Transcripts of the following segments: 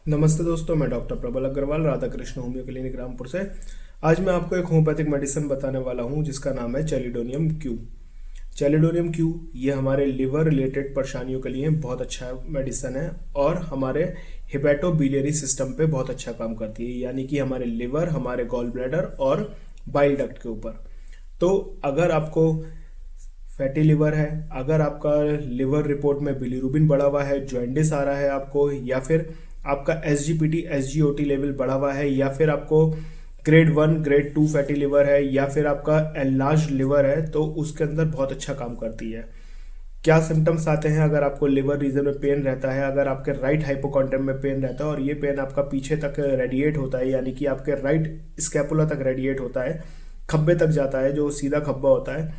नमस्ते दोस्तों, मैं डॉक्टर प्रबल अग्रवाल राधा कृष्ण होम्यो क्लिनिक रामपुर से। आज मैं आपको एक होम्योपैथिक मेडिसिन बताने वाला हूं जिसका नाम है चैलिडोनियम क्यू। चैलिडोनियम क्यू ये हमारे लिवर रिलेटेड परेशानियों के लिए बहुत अच्छा मेडिसिन है और हमारे हिपैटोबिलियरी सिस्टम पे बहुत अच्छा काम करती है, यानी कि हमारे लिवर, हमारे गॉल ब्लैडर और बाइल डक्ट के ऊपर। तो अगर आपको फैटी लिवर है, अगर आपका लिवर रिपोर्ट में बिलीरुबिन बढ़ा हुआ है, जॉइंडिस आ रहा है आपको, या फिर आपका एसजीपीटी एसजीओटी लेवल बढ़ा हुआ है, या फिर आपको ग्रेड 1 ग्रेड 2 फैटी लिवर है, या फिर आपका एनलार्ज लिवर है, तो उसके अंदर बहुत अच्छा काम करती है। क्या सिम्टम्स आते हैं? अगर आपको लिवर रीजन में पेन रहता है, अगर आपके राइट हाइपोकॉन्ड्रियम में पेन रहता है और ये पेन आपका पीछे तक रेडिएट होता है, यानी कि आपके राइट स्कैपुला तक रेडिएट होता है, खब्बे तक जाता है, जो सीधा खब्बा होता है,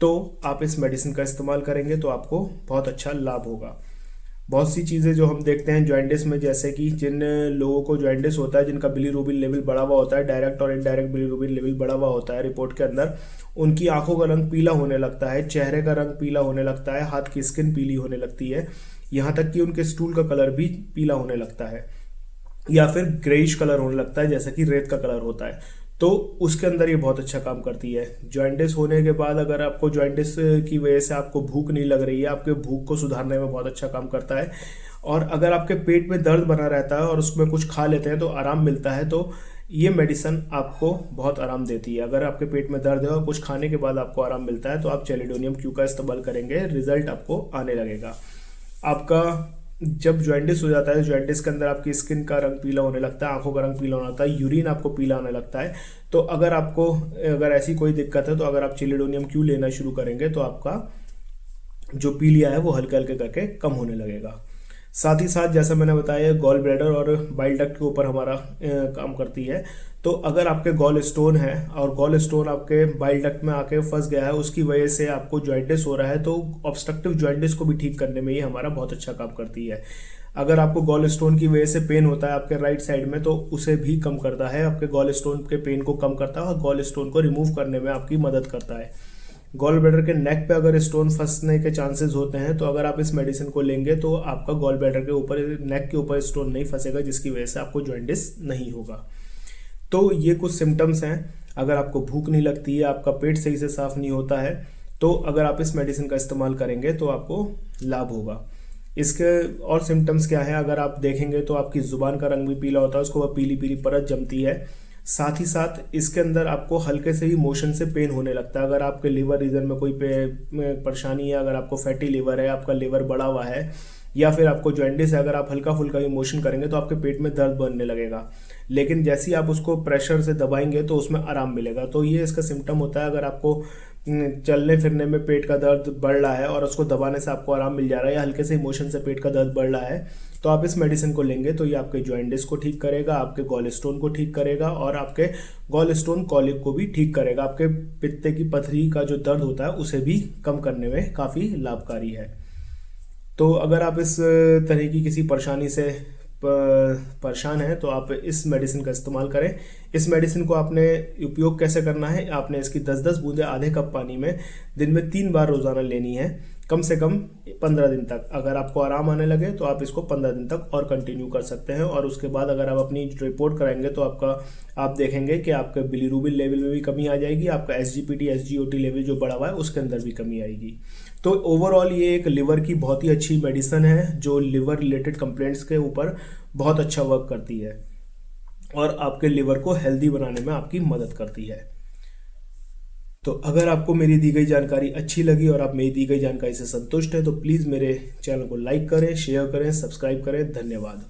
तो आप इस मेडिसिन का इस्तेमाल करेंगे तो आपको बहुत अच्छा लाभ होगा। बहुत सी चीज़ें जो हम देखते हैं जॉइंडिस में, जैसे कि जिन लोगों को जॉइंडिस होता है, जिनका बिलीरुबिन लेवल बढ़ा हुआ होता है, डायरेक्ट और इनडायरेक्ट बिलीरुबिन लेवल बढ़ा हुआ होता है रिपोर्ट के अंदर, उनकी आंखों का रंग पीला होने लगता है, चेहरे का रंग पीला होने लगता है, हाथ की स्किन पीली होने लगती है, यहाँ तक कि उनके स्टूल का कलर भी पीला होने लगता है, या फिर ग्रेइश कलर होने लगता है जैसा कि रेत का कलर होता है। तो उसके अंदर ये बहुत अच्छा काम करती है। जॉइंटिस होने के बाद अगर आपको जॉइंटिस की वजह से आपको भूख नहीं लग रही है, आपके भूख को सुधारने में बहुत अच्छा काम करता है। और अगर आपके पेट में दर्द बना रहता है और उसमें कुछ खा लेते हैं तो आराम मिलता है, तो ये मेडिसिन आपको बहुत आराम देती है। अगर आपके पेट में दर्द है और कुछ खाने के बाद आपको आराम मिलता है तो आप चैलिडोनियम क्यू का इस्तेमाल करेंगे, रिजल्ट आपको आने लगेगा। आपका जब जॉइंटिस हो जाता है, जॉइंटिस के अंदर आपकी स्किन का रंग पीला होने लगता है, आंखों का रंग पीला होने लगता है, यूरिन आपको पीला होने लगता है, तो अगर ऐसी कोई दिक्कत है तो अगर आप चिलिडोनियम क्यू लेना शुरू करेंगे तो आपका जो पीलिया है वो हल्के हल्के करके कम होने लगेगा। साथ ही साथ जैसा मैंने बताया, गॉल ब्लैडर और बाइल डक्ट के ऊपर हमारा काम करती है। तो अगर आपके गॉल स्टोन है और गॉल स्टोन आपके बाइल डक्ट में आके फंस गया है, उसकी वजह से आपको जॉइंटिस हो रहा है, तो ऑब्स्ट्रक्टिव जॉइंटिस को भी ठीक करने में ये हमारा बहुत अच्छा काम करती है। अगर आपको गॉल स्टोन की वजह से पेन होता है आपके राइट साइड में, तो उसे भी कम करता है, आपके गॉल स्टोन के पेन को कम करता है और गॉल स्टोन को रिमूव करने में आपकी मदद करता है। गॉल ब्लैडर के नेक पे अगर स्टोन फंसने के चांसेस होते हैं, तो अगर आप इस मेडिसिन को लेंगे तो आपका गॉल ब्लैडर के ऊपर, नेक के ऊपर स्टोन नहीं फंसेगा, जिसकी वजह से आपको जॉइंटिस नहीं होगा। तो ये कुछ सिम्टम्स हैं। अगर आपको भूख नहीं लगती है, आपका पेट सही से साफ नहीं होता है, तो अगर आप इस मेडिसिन का इस्तेमाल करेंगे तो आपको लाभ होगा। इसके और सिम्टम्स क्या है? अगर आप देखेंगे तो आपकी जुबान का रंग भी पीला होता है, उसको वह पीली पीली परत जमती है। साथ ही साथ इसके अंदर आपको हल्के से ही मोशन से पेन होने लगता है। अगर आपके लिवर रीजन में कोई परेशानी है, अगर आपको फैटी लिवर है, आपका लिवर बढ़ा हुआ है, या फिर आपको जॉइंटिस है, अगर आप हल्का फुल्का भी मोशन करेंगे तो आपके पेट में दर्द बनने लगेगा, लेकिन जैसे ही आप उसको प्रेशर से दबाएंगे तो उसमें आराम मिलेगा। तो ये इसका सिम्टम होता है। अगर आपको चलने फिरने में पेट का दर्द बढ़ रहा है और उसको दबाने से आपको आराम मिल जा रहा है, या हल्के से इमोशन से पेट का दर्द बढ़ रहा है, तो आप इस मेडिसिन को लेंगे तो ये आपके जॉइंटिस को ठीक करेगा, आपके गॉल स्टोन को ठीक करेगा और आपके गॉल स्टोन कॉलिक को भी ठीक करेगा। आपके पित्ते की पथरी का जो दर्द होता है उसे भी कम करने में काफ़ी लाभकारी है। तो अगर आप इस तरह की किसी परेशानी से परेशान हैं तो आप इस मेडिसिन का इस्तेमाल करें। इस मेडिसिन को आपने उपयोग कैसे करना है? आपने इसकी 10-10 बूंदें आधे कप पानी में दिन में 3 बार रोजाना लेनी है, कम से कम 15 दिन तक। अगर आपको आराम आने लगे तो आप इसको 15 दिन तक और कंटिन्यू कर सकते हैं, और उसके बाद अगर आप अपनी रिपोर्ट कराएंगे तो आप देखेंगे कि आपके बिलीरुबिन लेवल में भी कमी आ जाएगी, आपका एसजीपीटी एसजीओटी लेवल जो बढ़ा हुआ है उसके अंदर भी कमी आएगी। तो ओवरऑल ये एक लिवर की बहुत ही अच्छी मेडिसिन है जो लिवर रिलेटेड कंप्लेंट्स के ऊपर बहुत अच्छा वर्क करती है और आपके लिवर को हेल्दी बनाने में आपकी मदद करती है। तो अगर आपको मेरी दी गई जानकारी अच्छी लगी और आप मेरी दी गई जानकारी से संतुष्ट हैं तो प्लीज़ मेरे चैनल को लाइक करें, शेयर करें, सब्सक्राइब करें। धन्यवाद।